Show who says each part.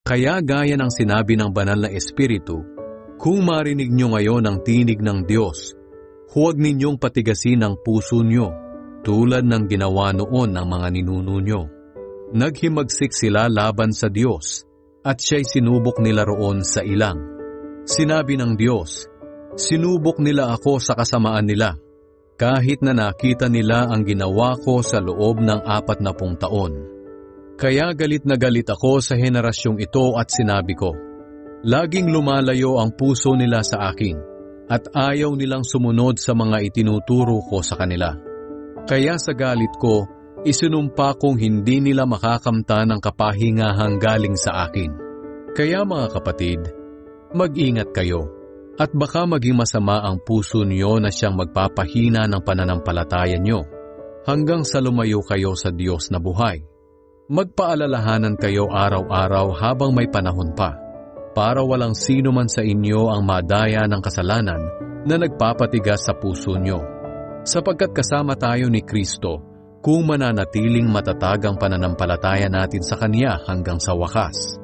Speaker 1: Kaya gaya ng sinabi ng banal na Espiritu, kung marinig nyo ngayon ang tinig ng Diyos, huwag ninyong patigasin ang puso nyo, tulad ng ginawa noon ng mga ninuno nyo. Naghimagsik sila laban sa Diyos, at siya'y sinubok nila roon sa ilang. Sinabi ng Diyos, sinubok nila ako sa kasamaan nila, kahit na nakita nila ang ginawa ko sa loob ng 40 taon. Kaya galit na galit ako sa henerasyong ito at sinabi ko, laging lumalayo ang puso nila sa akin, at ayaw nilang sumunod sa mga itinuturo ko sa kanila. Kaya sa galit ko, isinumpa kong hindi nila makakamta ng kapahingahang galing sa akin. Kaya mga kapatid, mag-ingat kayo, at baka maging masama ang puso niyo na siyang magpapahina ng pananampalataya niyo, hanggang sa lumayo kayo sa Diyos na buhay. Magpaalalahanan kayo araw-araw habang may panahon pa, para walang sino man sa inyo ang madaya ng kasalanan na nagpapatigas sa puso nyo. Sapagkat kasama tayo ni Kristo kung mananatiling matatag ang pananampalataya natin sa Kanya hanggang sa wakas.